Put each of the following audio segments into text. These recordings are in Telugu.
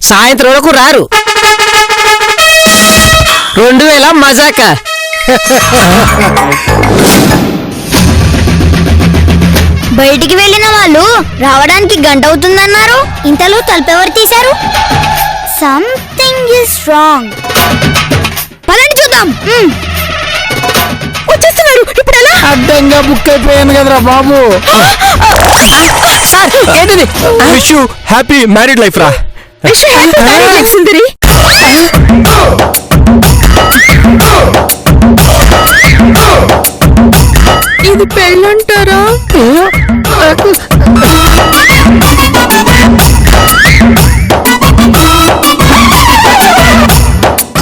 సాయంత్రం వరకు రారు. 2000 మజాక. బయటికి వెళ్ళిన వాళ్ళు రావడానికి గంట అవుతుందన్నారు. ఇంతలో తలుపెవరు తీశారు? Something is wrong. పదండి చూద్దాం. వచ్చేస్తున్నారు. ఇప్పుడు ఎలా? అడ్డంగా బుక్ అయిపోయాను కదరా బాబు. సార్ ఏంటిది? Wish you happy married life రా. సుందరి ఇది పెళ్ళంటారా?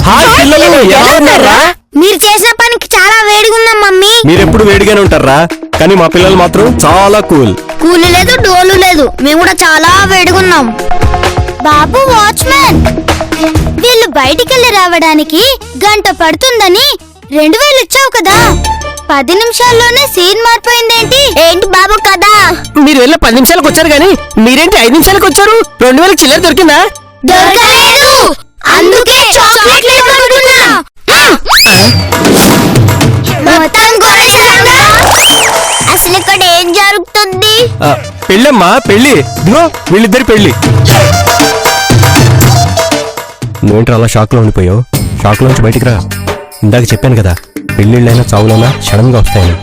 హాయ్ పిల్లలు, ఎలా ఉన్నారా? మీరు చేసిన పనికి చాలా వేడిగా ఉన్నాం మమ్మీ. మీరెప్పుడు వేడిగానే ఉంటారా, కానీ మా పిల్లలు మాత్రం చాలా కూల్. కూలి లేదు, డోలు లేదు, మేము కూడా చాలా వేడుకున్నాం. బాబు వాచ్మెన్, వీళ్ళు బయటికెళ్ళి రావడానికి గంట పడుతుందని 2000 ఇచ్చావు కదా. 10 నిమిషాల్లోనే సీన్ మారిపోయిందేంటి? ఏంటి బాబు కదా? మీరు వెళ్ళి 10 నిమిషాలకు వచ్చారు గానీ మీరేంటి 5 నిమిషాలకు వచ్చారు? 2000 చిల్లర దొరికిందా? దొరకలేదు, అందుకే చాక్లెట్లు కొనుక్కున్నా. మొత్తం కొనేశారుగా. అసలు ఇక్కడ ఏం జరుగుతుంది? పెళ్ళమ్మా, పెళ్ళి. ఇదిగో వీళ్ళిద్దరి పెళ్ళి. నువ్వేంట్రా అలా షాక్ లో ఉండిపోయావు? షాక్ లోంచి బయటికి రా. ఇందాక చెప్పాను కదా, పెళ్ళిళ్ళైనా చావులైనా సడన్ గా వస్తాయని.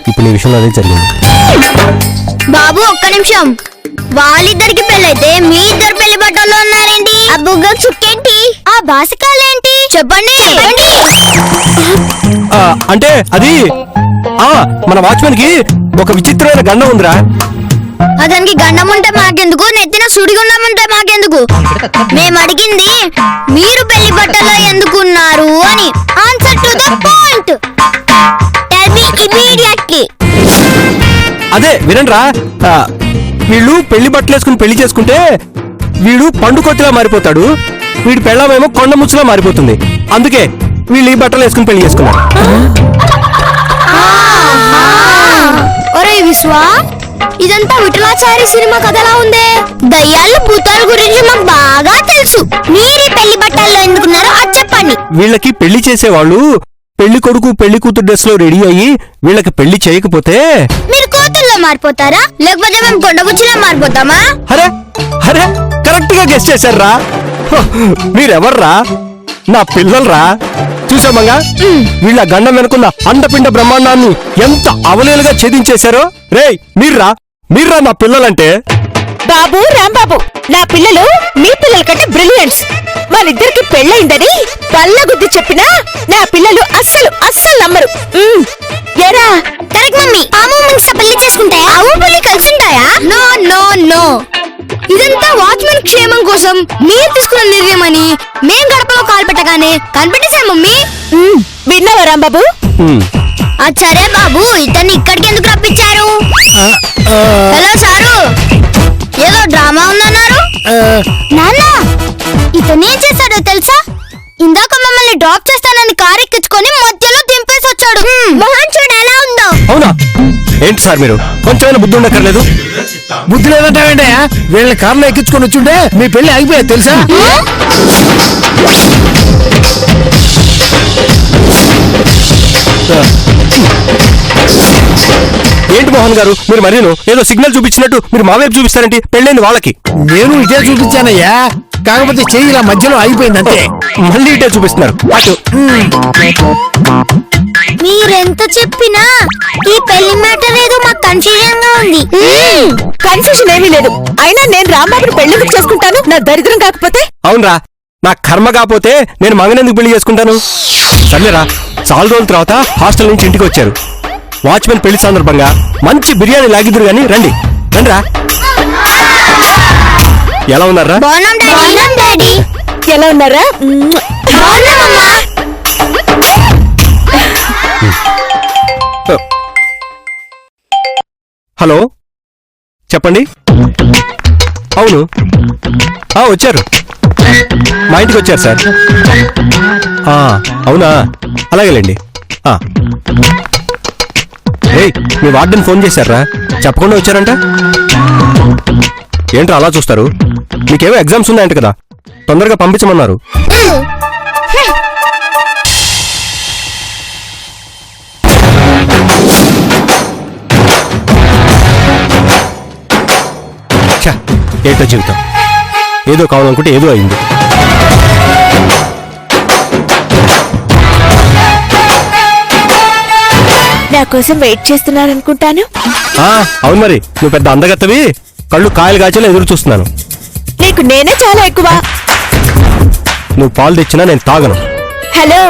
ఇప్పుడు నీ విషయంలో అదే జరిగింది. బాబు ఒక్క నిమిషం. వాళ్ళిద్దరికి పెళ్ళైతే మీ ఇద్దరు పెళ్లి బట్టల్లో ఉన్నారేంటి? ఆ బుగ్గ చుక్కేంటి? ఆ బాసికాలేంటి? చెప్పండి. అంటే అది మన వాచ్మెన్ కి ఒక విచిత్రమైన గండం ఉందిరా. అతనికి గండం ఉంటే మాకెందుకు, నెత్తిన సుడిగుండం ఉంటే మాకెందుకు? మేము అడిగింది మీరు పెళ్లి బట్టల్లో ఎందుకున్నారు అని. Answer to the point. Tell me immediately. అదే వినండ్రా, వీళ్ళు పెళ్లి బట్టలు వేసుకుని పెళ్లి చేసుకుంటే వీడు పండుకొత్తిలా మారిపోతాడు, వీడి పెళ్ళామేమో కొండ ముచ్చులా మారిపోతుంది. అందుకే వీళ్ళు ఈ బట్టలు వేసుకుని పెళ్లి చేసుకున్నారు. ఒరే విశ్వా, ఇదంతా విఠలాచారి సినిమా కథలా ఉందే. దయ్యాలు భూతాల గురించి మాకు బాగా తెలుసు. మీరే పెళ్లి బట్టల్లో ఎందుకున్నారో అది చెప్పండి. వీళ్ళకి పెళ్లి చేసేవాళ్ళు పెళ్లి కొడుకు పెళ్లి కూతురు డ్రెస్ లో రెడీ అయ్యి వీళ్ళకి పెళ్లి చేయకపోతే మీరు కోతుల్లో మారిపోతారా, లేకపోతే మేము కొండగుచ్చిలా మారిపోతామా? అరే అరే కరెక్ట్ గా గెస్ చేశారా. మీరెవర్రా? నా పిల్లలరా. చూసామంగా వీళ్ళ గండం వెనుకున్న అండపిండ బ్రహ్మాండాన్ని ఎంత అవలేలుగా ఛేదించేశారో. రేయ్ మీర్రా నా పిల్లలంటే. బాబు రాంబాబు, నా పిల్లలు మీ పిల్లల కంటే బ్రిలియంట్స్. వాళ్ళిద్దరికి పెళ్ళయిందని బల్లగుద్ది చెప్పినా నా పిల్లలు అస్సలు నమ్మరు. ఎరా కరెక్ట్ మమ్మీ. పాము మంచి పెళ్లి చేసుకుంటాయా? ఆవు పెళ్లి కలిసి ఉంటాయా? No no no. ఇదంతా వాచ్మెన్ క్షేమం కోసం మీరు తీసుకున్న నిర్ణయం అని మేం గడపలో కాలు పెట్టగానే కనిపెట్టేశాం మమ్మీ. విన్నావా రాంబాబు? సరే బాబు, ఇతన్ని ఇక్కడికి ఎందుకు రప్పించారు? హలో సారు, ఏదో డ్రామా ఉందన్నారు. నాన్న, ఇతను ఏం చేశాడో తెలుసా? ఇందాక మమ్మల్ని డ్రాప్ చేస్తానని కారు ఎక్కించుకొని మధ్యలో దింపేసి వచ్చాడు. మోహన్ చూడు ఎలా ఉందో. అవునా? ఏంటి సార్ మీరు కొంచెమైనా బుద్ధి ఉండక్కర్లేదు? బుద్ధి లేదంటావేంటయ్యా? వీళ్ళని కార్లో ఎక్కించుకొని వచ్చుంటే మీ పెళ్లి ఆగిపోయా తెలుసా? ఏంటి మోహన్ గారు మీరు మరీను ఏదో సిగ్నల్ చూపించినట్టు మీరు మా వైపు చూపిస్తారంటే పెళ్ళైంది వాళ్ళకి. నేను ఇటే చూపించానయ్యా, కాకపోతే చెయ్యి ఇలా మధ్యలో ఆగిపోయింది అంతే. మళ్ళీ ఇటే చూపిస్తున్నారు. అటు మీరెంత చెప్పినా ఈ పెళ్లి మ్యాటర్ ఏదో మాకు కన్ఫ్యూజన్ గా ఉంది. కన్ఫ్యూజన్ ఏమీ లేదు. అయినా నేను రాంబాబుని పెళ్లి చేసుకుంటాను, నా దరిద్రం కాకపోతే. అవునరా, నా కర్మ కాకపోతే నేను మగనెందుకు పెళ్లి చేసుకుంటాను? సర్లేరా, చాలా రోజుల తర్వాత హాస్టల్ నుంచి ఇంటికి వచ్చారు. వాచ్మెన్ పెళ్లి సందర్భంగా మంచి బిర్యానీ లాగిద్దురు గాని రండి రండిరా. ఎలా ఉన్నారా? ఎలా ఉన్నారా? హలో చెప్పండి. అవును వచ్చారు, మా ఇంటికి వచ్చారు సార్. అవునా, అలాగేలేండి. మీ వార్డెన్ ఫోన్ చేశారా? చెప్పకుండా వచ్చారంట. ఏంట్రా అలా చూస్తారు? మీకేమో ఎగ్జామ్స్ ఉన్నాయంట కదా, తొందరగా పంపించమన్నారు. ఛ, ఏంటో జీవితం. ఏదో కావాలనుకుంటే ఏదో అయింది. నా కోసం వెయిట్ చేస్తున్నారనుకుంటాను. అవును మరి, నువ్వు పెద్ద అందగత్తవి, కళ్ళు కాయలు కాచేలా ఎదురు చూస్తున్నాను. నీకు నేనే చాలా ఎక్కువ. నువ్వు పాలు తెచ్చినా నేను తాగను. హలో,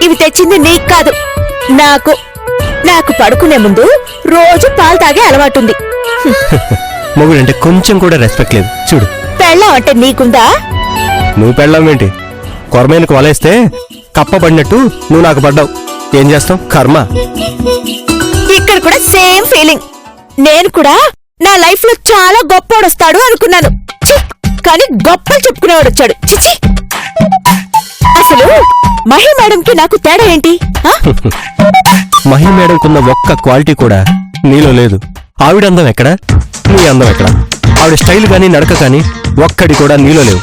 ఇవి తెచ్చింది నీకు కాదు, నాకు. నాకు పడుకునే ముందు రోజు పాలు తాగే అలవాటుంది. మొగుడంటే కొంచెం కూడా రెస్పెక్ట్ లేదు చూడు. పెళ్ళం అంటే నీకుందా? నువ్వు పెళ్ళావేంటి? కొరమేనకు వలేస్తే కప్పబడినట్టు నువ్వు నాకు పడ్డావు. ఏం చేస్తావు, కర్మ. ఇక్కడ కూడా సేమ్ ఫీలింగ్. నేను కూడా నా లైఫ్ లో చాలా గొప్పోడొస్తాడు అనుకున్నాను. ఛీ! కానీ గొప్పలు చెప్పుకునేవాడు వచ్చాడు. చిచి! అసలు మహి మేడంకి నాకు తేడా ఏంటి? ఆ? మహి మేడంకున్న ఒక్క క్వాలిటీ కూడా నీలో లేదు. ఆవిడ అందం ఎక్కడ, నీ అందం ఎక్కడ? ఆవిడ స్టైల్ గానీ నడక కానీ ఒక్కడి కూడా నీలో లేవు.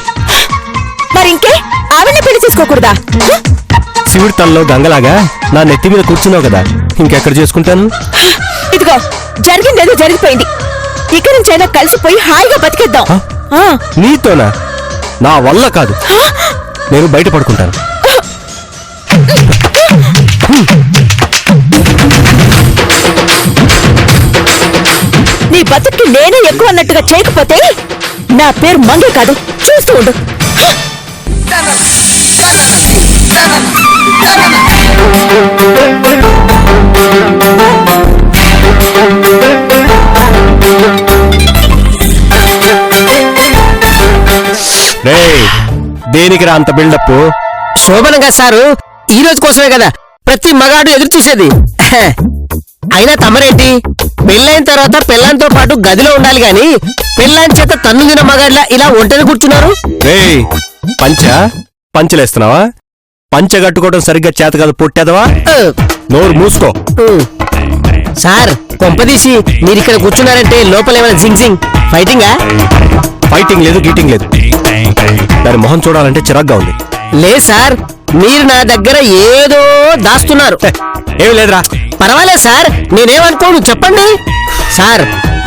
మరి ఇంకే ఆవిడ్ని పెళ్లి చేసుకోకూడదా? శివుడి తల్లో గంగలాగా నా నెత్తి మీద కూర్చున్నావు కదా, ఇంకెక్కడ చేసుకుంటాను? ఇదిగో, జరిగిందేదో జరిగిపోయింది. ఇక నుంచైనా కలిసిపోయి హాయిగా బతికేద్దాం. ఆ? నీతోనా? నా వల్ల కాదు. నేను బయట పడుకుంటాను. నీ బతుక్కి నేనే ఎక్కువ అన్నట్టుగా చేయకపోతే నా పేరు మంగే కాదు. చూస్తూ ఉండు. దేనికి రా అంత బిల్డప్? శోభనంగా సారు ఈ రోజు కోసమే కదా ప్రతి మగాడు ఎదురు చూసేది. అయినా తమరేంటి, పెళ్ళైన తర్వాత పెళ్ళాంతో పాటు గదిలో ఉండాలి గాని పెళ్ళాని చేత తన్ను తిన మగాడ్లా ఇలా ఒంటరి కూర్చున్నారు. పంచలేస్తున్నావా? పంచ కట్టుకోవడం సరిగ్గా చేత కాదు, పొట్టేదవా? నోరు మూసుకో. సార్ కొంపదీసి మీరు ఇక్కడ కూర్చున్నారంటే లోపల ఏమైనా జింగ్ జింగ్ ఫైటింగా? ఫైటింగ్ లేదు, గీటింగ్ లేదు. దాని మొహం చూడాలంటే చిరాగ్గా ఉంది. లేదు సార్, మీరు నా దగ్గర ఏదో దాస్తున్నారు. ఏమి లేదురా. పర్వాలేదు సార్, నేనేమనుకోను, చెప్పండి. సార్,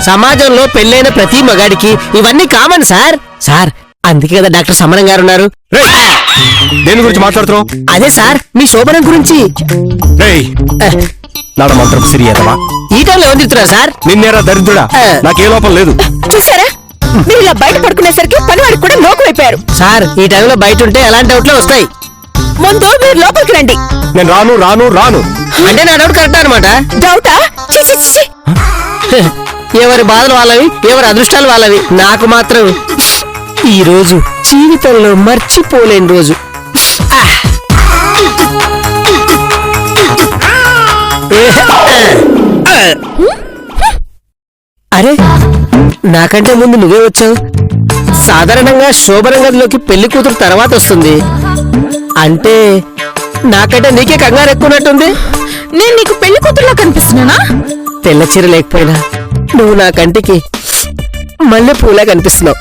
సమాజంలో పెళ్ళైన ప్రతి మగాడికి ఇవన్నీ కామన్ సార్. సార్, అందుకే కదా డాక్టర్ సమరం గారు ఉన్నారు. దేని గురించి మాట్లాడుతున్నావు? అదే సార్, మీ శోభనం గురించి. నాడ మాత్రం సిరియతమా? ఈ టైంలో ఎవరు తిరుగుతున్నారు సార్? నిన్నేరా దరిద్రుడా, నాకే లోపం లేదు. చూసారా, మీరు ఇలా బయట పడుకునేసరికి పనివాడికి కూడా లోకమైపోయారు. సార్, ఈ టైంలో బయట ఉంటే ఎలాంటి డౌట్లే వస్తాయి. ముందు మీరు లోపలికి రండి. నేను రాను రాను రాను అంటే నా డౌట్ కరెక్ట్ అనమాట. డౌటా? ఎవరి బాధలు వాళ్ళవి, ఎవరి అదృష్టాలు వాళ్ళవి. నాకు మాత్రం ఈ రోజు జీవితంలో మర్చిపోలేని రోజు. అరే, నాకంటే ముందు నువ్వే వచ్చావు. సాధారణంగా శోభన గదిలోకి పెళ్లి కూతురు తర్వాత వస్తుంది. అంటే నాకంటే నీకే కంగారు ఎక్కువన్నట్టుంది. నేను నీకు పెళ్లి కూతురులా కనిపిస్తున్నానా? తెల్ల చీర లేకపోయినా నువ్వు నా కంటికి మల్లె పూలా కనిపిస్తున్నావు.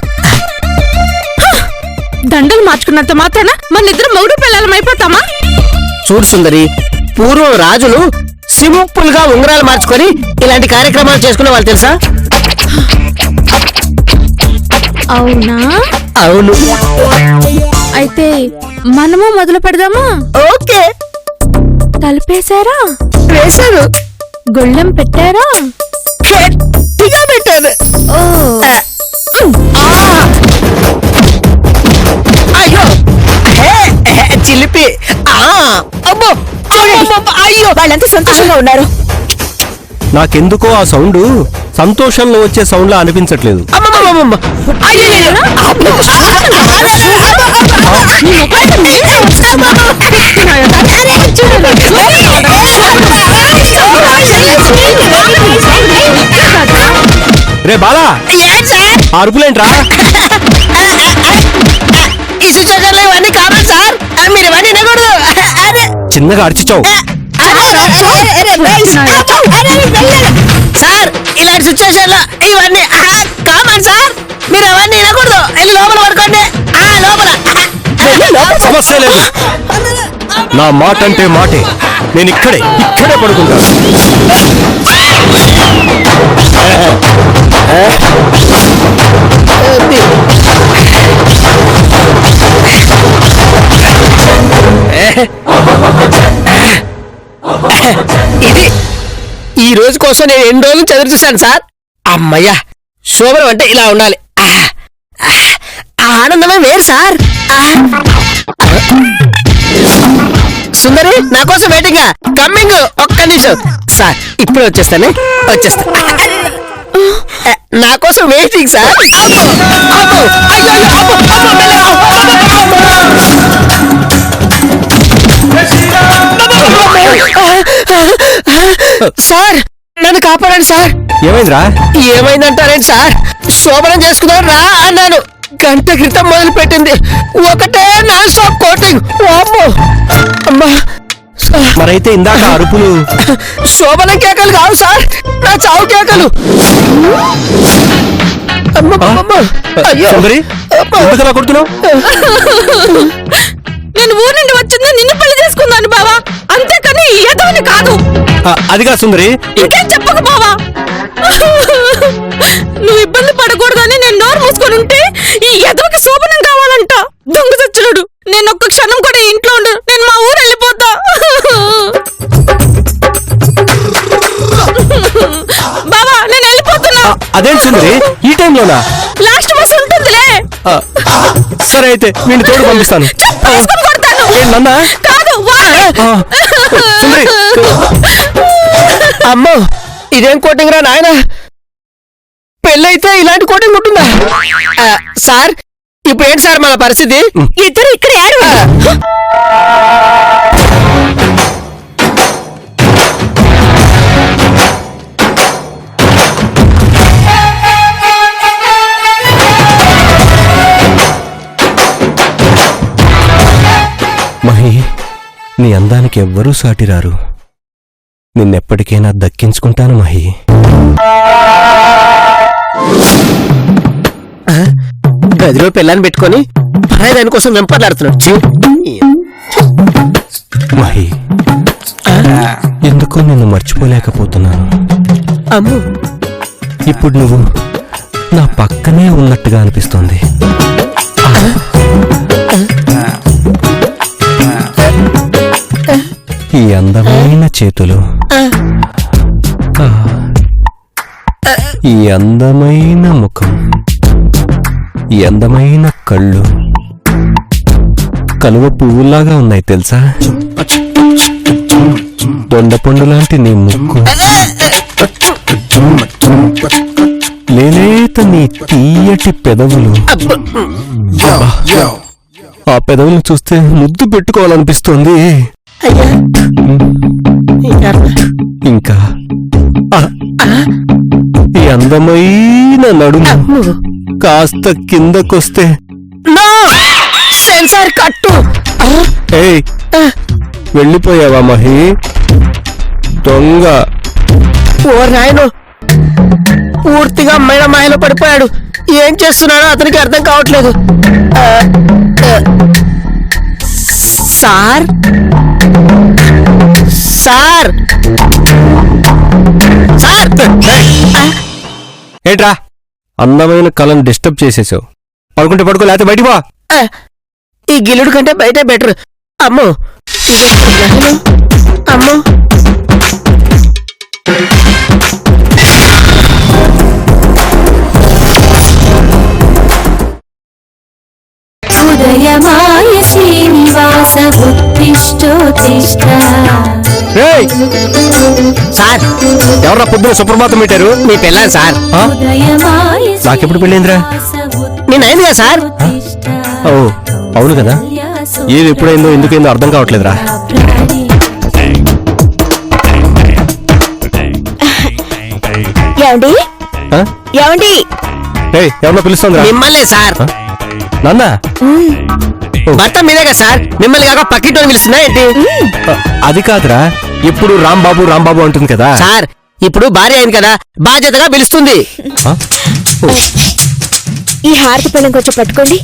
దండలు మార్చుకున్నంత మాత్రాన మన ఇద్దరు మొగుడు పెళ్ళాలమైపోతామా? చూడు సుందరి, పూర్వం రాజులు సింపుల్ గా ఉంగరాలు మార్చుకొని ఇలాంటి కార్యక్రమాలు చేసుకునే వాళ్ళు తెలుసా? అవునా? అవును. అయితే మనము మొదలు పెడదామా? ఓకే. తలుపేశారా? వేశాను. గొళ్ళెం పెట్టారా? గట్టిగా పెట్టాను. ఓ, అయ్యో, చిలిపి. అబ్బో, అయ్యో, వాళ్ళంతా సంతోషంగా ఉన్నారు. నాకెందుకో ఆ సౌండ్ సంతోషంలో వచ్చే సౌండ్ లా అనిపించట్లేదు. రే బాలా, అరుపులేంట్రా? ఈ సిచ్యువేషన్ లో ఇవన్నీ కావాలి సార్, మీరు ఇవన్నీ వినకూడదు. చిన్నగా అరిచిచావు. సార్, ఇలాంటి సిచ్యువేషన్ లో ఇవన్నీ కామన్ సార్, మీరు అవన్నీ వినకూడదు. వెళ్ళి లోపల పడుకోండి. లోపల సమస్య లేదు. నా మాట అంటే మాటే. నేను ఇక్కడే పడుకుంటాను. ఇది ఈ రోజు కోసం నేను ఎన్ని రోజులు చదువు చూశాను సార్. అమ్మయ్యా, శోభనం అంటే ఇలా ఉండాలి. ఆ ఆనందమే వేరు సార్. సుందరి, నా కోసం వెయిటింగ్. కమ్మింగ్. ఒక్క నిమిషం సార్, ఇప్పుడే వచ్చేస్తా. నా కోసం వెయిటింగ్ సార్. సార్, నన్ను కాపాడండి సార్. ఏమైందిరా? ఏమైందంటారేంటి సార్? శోభనం చేసుకున్నాను రా అన్నాను. గంట క్రితం మొదలు పెట్టింది. ఒకటే నాన్ స్టాప్ కోటింగ్. అమ్మా, మరైతే ఇందాక అరుపులు శోభనం కేకలు కావు సార్, నా చావు కేకలు. అయ్యో, సుందరి, ఎందుకలా కొడుతున్నావు? నేను ఊరు నుండి వచ్చింది నిన్ను పెళ్లి చేసుకున్నాను బావా, అంతేకాని ఈ ఎదవని కాదు. అదిగా సుందరి. ఇంకేం చెప్పకు బావా. నువ్వు ఇబ్బంది పడకూడదని నేను నోరు మూసుకొని ఉంటే ఈ ఎదవకి శోభనం కావాలంట. దొంగ సచ్చుడు. నేను ఒక్క క్షణం కూడా ఇంట్లో ఉండు. నేను మా ఊరు వెళ్ళిపోతా. బావా, నేను వెళ్ళిపోతున్నా. అదేంటి సుందరి, ఈ టైంలోనా? లాస్ట్ బస్ ఉంటుందిలే. సరే అయితే వీడిని తోడు పంపిస్తాను. తీసుకొని కొడతాను. నన్నా కాదు, వా. సుందరి. అమ్మో, ఇదేం కోటింగ్ రా నాయన. పెళ్ళైతే ఇలాంటి కోటింగ్ ఉంటుందా? సార్, ఇప్పుడు ఏంటి సార్ మన పరిస్థితి? ఇద్దరు ఇక్కడ ఏడు. మహి, నీ అందానికి ఎవ్వరూ సాటిరారు. నిన్నెప్పటికైనా దక్కించుకుంటాను మహి. గదిలో పిల్లని పెట్టుకొని పరాయి దానికోసం వెంపర్లాడుతున్నాడు. మహి, ఎందుకో నిన్ను మర్చిపోలేకపోతున్నాను. అమ్మో, ఇప్పుడు నువ్వు నా పక్కనే ఉన్నట్టుగా అనిపిస్తోంది. ఈ అందమైన చేతులు, ఈ అందమైన ముఖం, ఈ అందమైన కళ్ళు కలువ పువ్వులాగా ఉన్నాయి తెలుసా? దొండపండు లాంటి నీ ముక్కు, లేలేత నీ తీయటి పెదవులు. ఆ పెదవులు చూస్తే ముద్దు పెట్టుకోవాలనిపిస్తోంది. ఇంకా ఈ అందమైన నడుము కాస్త కిందకొస్తే సెన్సార్ కట్టు. ఏయ్, వెళ్ళిపోయావా మహి? దొంగ. ఓ నాయను, పూర్తిగా మాయలో పడిపోయాడు. ఏం చేస్తున్నాడో అతనికి అర్థం కావట్లేదు. సార్ సార్ సార్, ఏంట్రా అందమైన కళను డిస్టర్బ్ చేసేసావు? పడుకుంటే పడుకో, లేకపోతే బయటికి పో. ఈ గిల్లుడు కంటే బయటే బెటర్. అమ్మో, అమ్మో, ఉదయమాయ శ్రీనివాస ఉత్తిష్టోత్తిష్ట. ఏయ్, సార్, ఎవర్రా పొద్దున సుప్రభాతం పెట్టారు? మీ పిల్లని సార్. ఆ? ఉదయమాయ నాకెప్పుడు పెళ్ళిందిరా? నేను అయిందిగా సార్. ఓ, అవును కదా. ఏది ఎప్పుడైందో ఎందుకైందో అర్థం కావట్లేదురా. ఏమండి ఆ? ఏమండి? ఏయ్, ఎవరినో పిలుస్తుందిరా? మిమ్మల్నే సార్. నాన్న, భర్త మీదేగా సార్. మిమ్మల్ని కాక పక్కింటోని పిలుస్తున్నా ఏంటి? అది కాదురా, ఎప్పుడు రాంబాబు రాంబాబు అంటుంది కదా. సార్, ఇప్పుడు భార్య అయింది కదా, బాధ్యతగా పిలుస్తుంది. ఆ? ఈ హారతి పళ్ళం కొంచెం పట్టుకోండి.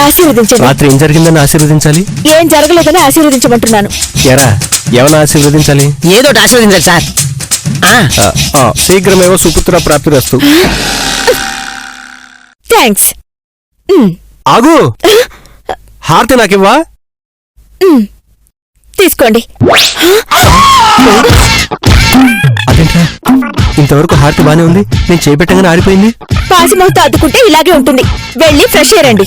ఆశీర్వదించండి. రాత్రి ఏం జరిగిందని ఆశీర్వదించాలి? ఏం జరగలేదని ఆశీర్వదించమంటున్నాను. ఎరా ఎవరిని ఆశీర్వదించాలి? ఏదో ఒకటి ఆశీర్వదించాలి సార్. శీఘ్రమేవో సుపుత్ర ప్రాప్తిరస్తు. థ్యాంక్స్. ఆగు, హారతి నాకివ్వా? తీసుకోండి. అదేంట్రా ఇంతవరకు హారతి బానే ఉంది, నేను చేపెట్టగానే ఆరిపోయింది. పాసిమౌత్ అద్దుకుంటే ఇలాగే ఉంటుంది. వెళ్ళి ఫ్రెష్ అయ్యారండి.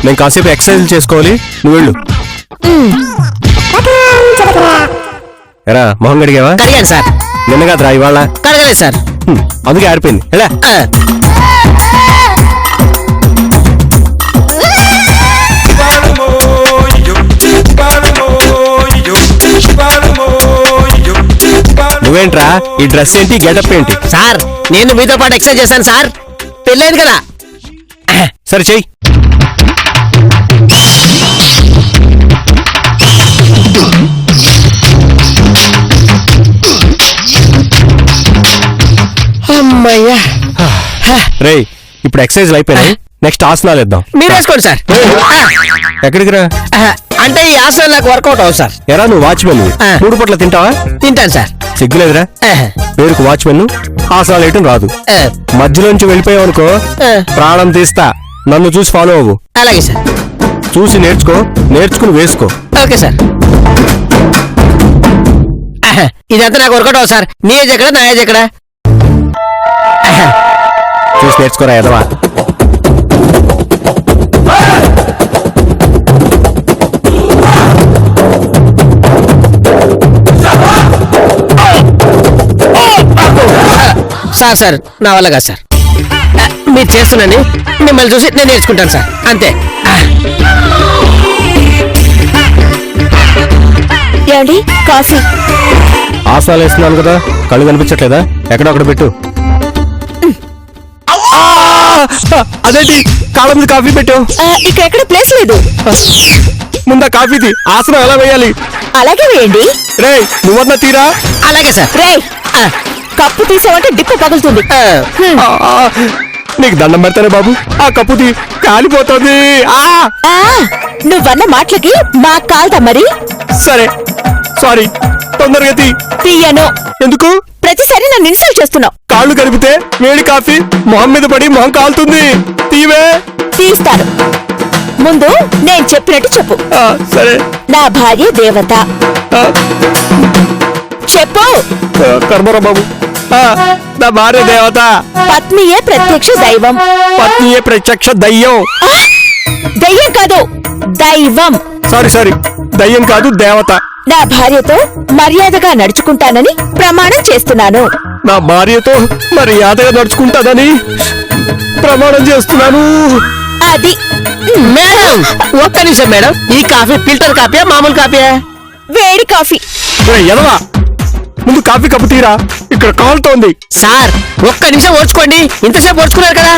నేను కాసేపు ఎక్సర్సైజ్ చేసుకోవాలి, నువ్వు వెళ్ళు. ఎరా మొహం కడిగావా? కడిగాను సార్. నిన్న కాదురా ఇవాళ. కడగలేదు సార్. అందుకే ఆరిపోయింది. ఎలా నువ్వేంట్రా ఈ డ్రెస్ ఏంటి, గెటప్ ఏంటి? సార్ నేను మీతో పాటు ఎక్సర్సైజ్ చేశాను సార్. పెళ్ళైంది కదా. సరే చెయ్యి. అమ్మయ్యా. రేయ్ ఇప్పుడు ఎక్సర్సైజ్ అయిపోయినాయి, నెక్స్ట్ ఆసనాలు ఇద్దాం. మీరు వేసుకోండి సార్. ఎక్కడికి రా? అంటే ఈ ఆసనం నాకు వర్కౌట్ అవ్వదు సార్. ఎరా నువ్వు వాచ్మెన్, 3 పూట్ల తింటావా? తింటాను సార్. సిగ్గులేదురా? పేరుకు వాచ్మెన్, ఆసనాలు వేయటం రాదు. మధ్యలోంచి వెళ్ళిపోయావు అనుకో ప్రాణం తీస్తా. నన్ను చూసి ఫాలో అవ్వు. అలాగే సార్. చూసి నేర్చుకో, నేర్చుకుని వేసుకో. Okay sir. ఇదంతా నాకు వర్కౌట్ అవ్వదు సార్. నీ ఏజ్ ఎక్కడ, నా ఏజ్ ఎక్కడ? చూసి నేర్చుకోరా ఎదవా. సార్ సార్ నా వల్ల కాదు సార్. మీరు చేస్తున్నాను, మిమ్మల్ని చూసి నేను నేర్చుకుంటాను సార్, అంతే. ఏమండి కాఫీ? ఆసనాలు వేస్తున్నాను కదా, కళ్ళు కనిపించట్లేదా? ఎక్కడొక్కడ పెట్టు. అదేంటి కాళ్ళ మీద కాఫీ పెట్టావు? ఇక్కడ ఎక్కడ ప్లేస్ లేదు. ముందా కాఫీది ఆసనం ఎలా వేయాలి? అలాగే వేయండి. రే నువ్వన్నా తీరా. అలాగే సార్. రే కప్పు తీసావంటే డిప్పు పగులుతుంది. నీకు దండం పెడతానే బాబు, ఆ కప్పుది కాలిపోతుంది. నువ్వన్న మాటలకి మా కాల్దా మరి? సరే సారీ, తొందరగా తీయను. ఎందుకు? ప్రతిసారి నన్ను ఇన్సల్ట్ చేస్తున్నావు. కాళ్ళు కలిపితే వేడి కాఫీ మొహం మీద పడి మొహం కాలుతుంది. తీవే. తీస్తాను. ముందు నేను చెప్పినట్టు చెప్పు. సరే. నా భార్య దేవత. చెప్పు. కర్మరా బాబు. నా భార్య దేవత. పత్నియే ప్రత్యక్ష దైవం. పత్నియే ప్రత్యక్ష దయ్యం. దయ్యం కాదు, దైవం. సారీ దయ్యం కాదు, దేవత. నా భార్యతో మర్యాదగా నడుచుకుంటానని ప్రమాణం చేస్తున్నాను. నా భార్యతో మర్యాదగా నడుచుకుంటానని ప్రమాణం చేస్తున్నాను. అది. మేడం ఒక్క నిమిషం మేడం. ఈ కాఫీ ఫిల్టర్ కాఫీయా, మామూలు కాఫీయా? వేడి కాఫీ. ఎదవా, ముందు కాఫీ కప్పు తీరా, ఇక్కడ కాలుతోంది. సార్ ఒక్క నిమిషం ఓర్చుకోండి. ఇంతసేపు ఓర్చుకున్నారు కదా.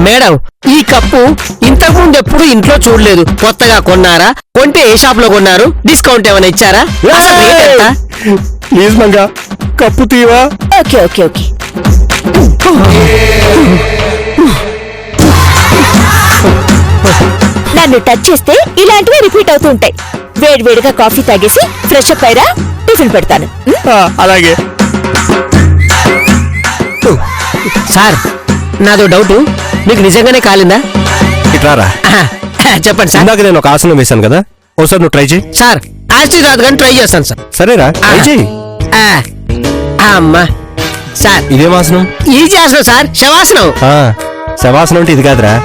మేడం ఈ కప్పు ఇంతకు ముందు ఎప్పుడు ఇంట్లో చూడలేదు. కొత్తగా కొన్నారా? కొంటే ఏ షాప్ లో కొన్నారు? డిస్కౌంట్ ఏమైనా ఇచ్చారా? అసలు రేట్ ఎంత? ప్లీజ్ మంగా కప్పు తీవా. Okay okay okay. నన్ను టచ్ చేస్తే ఇలాంటివి రిపీట్ అవుతూ ఉంటాయి. వేడివేడిగా కాఫీ తాగేసి ఫ్రెష్ అప్ అయిరా, టిఫిన్ పెడతాను. అలాగే. సార్ నాదో డౌట్, మీకు నిజంగానే కాలిందా? ఇట్లారా. చెప్పండి సార్. ఇందాక నేను ఒక ఆసనం వేశాను కదా, ఒకసారి నువ్వు ట్రై చేయి. సార్ ఆస్ట్రీ రాదు కానీ ట్రై చేస్తాను సార్. సరేరా, ట్రై చేయి. అమ్మా సార్ ఇదేం ఆసనం? ఈజీ ఆసనం సార్, శవాసనం. శవాసనం అంటే ఇది కాదురా,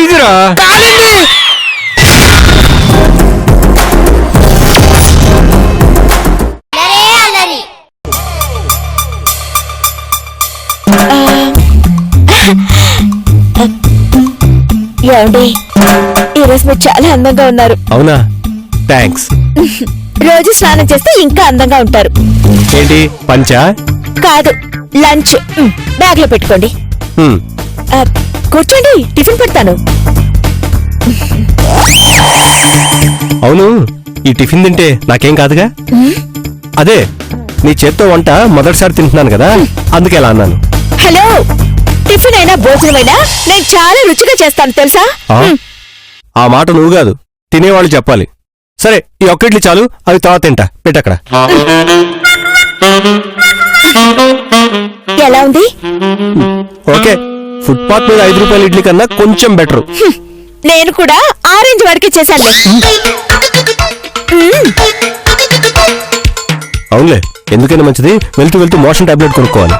ఇదిరా. కాలింది. ఏమండి ఈరోజు మీరు చాలా అందంగా ఉన్నారు. అవునా, థ్యాంక్స్. రోజు స్నానం చేస్తే ఇంకా అందంగా ఉంటారు. ఏంటి పంచా? కాదు, లంచ్ బ్యాగ్ లో పెట్టుకోండి. కూర్చోండి, టిఫిన్ పెడతాను. అవును, ఈ టిఫిన్ తింటే నాకేం కాదుగా? అదే నీ చేత్తో వంట మొదటిసారి తింటున్నాను కదా, అందుకే ఎలా అన్నాను. హలో, టిఫిన్ అయినా భోజనమైనా నేను చాలా రుచిగా చేస్తాను తెలుసా? ఆ? ఆ మాట నువ్వు కాదు, తినేవాళ్ళు చెప్పాలి. సరే, ఈ ఒక్క ఇడ్లీ చాలు, అవి తర్వాత తింటా. పెట్టక్కడ. ఎలా ఉంది? ఓకే, ఫుట్పాత్ మీద 5 రూపాయల ఇడ్లీ కన్నా కొంచెం బెటర్. నేను కూడా ఆరెంజ్ వరకే చేశాను. అవునులే, ఎందుకైనా మంచిది. వెళ్తూ వెళ్తూ మోషన్ టాబ్లెట్ కొనుక్కోవాలి.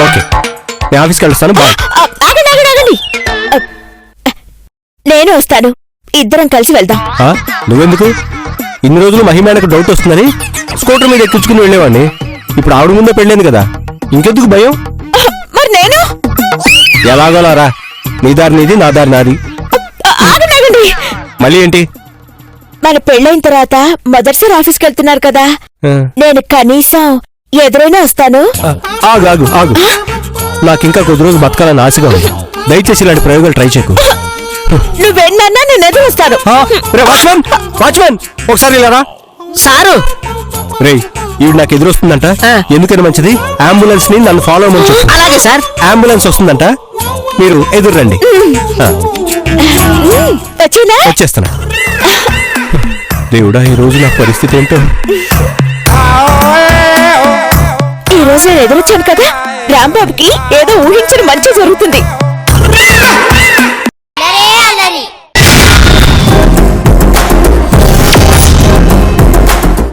ఓకే, నేను ఆఫీస్కి వెళ్తాను. బాయ్. ఆగండి ఆగండి ఆగండి. నేను వస్తాను, ఇద్దరం కలిసి వెళ్దాం. నువ్వెందుకు? ఇన్ని రోజులు మహిమేనకు డౌట్ వస్తుందని స్కూటర్ మీద ఎక్కించుకుని వెళ్ళేవాడిని. ఇప్పుడు ఆవిడ ముందే పెళ్ళింది కదా, ఇంకెందుకు భయం? మరి నేను ఎలాగోలారా, నీ దారి నీది, నా దారి నాది. ఆగండి ఆగండి. మళ్ళీ ఏంటి? మన పెళ్ళైన తర్వాత మొదటిసారి ఆఫీస్కి వెళ్తున్నారు కదా, నేను కనీసం ఎదురైనా వస్తాను. ఆగు ఆగు ఆగు, నాకింకా కొద్ది రోజు బతకాలని ఆశగా ఉంది. దయచేసి ఇలాంటి ప్రయోగాలు ట్రై చేయకు. నువ్వెన్నన్నా నేను ఎదురు వస్తాను. వాచ్మెన్, వాచ్మెన్, ఒకసారి ఇలారా. సారు రే, ఈవిడ నాకు ఎదురొస్తుందంట. ఎందుకని మంచిది, అంబులెన్స్ ని నన్ను ఫాలో అవ్వమని చెప్పు. అలాగే సార్. అంబులెన్స్ వస్తుందంట, మీరు ఎదురు రండి. వచ్చేనా? వచ్చేస్తాను. దేవుడా, ఈ రోజు నా పరిస్థితి ఏంటో. ఈ రోజు నేను ఎదురొచ్చాను కదా, రాంబాబుకి ఏదో ఊహించిన మంచి జరుగుతుంది.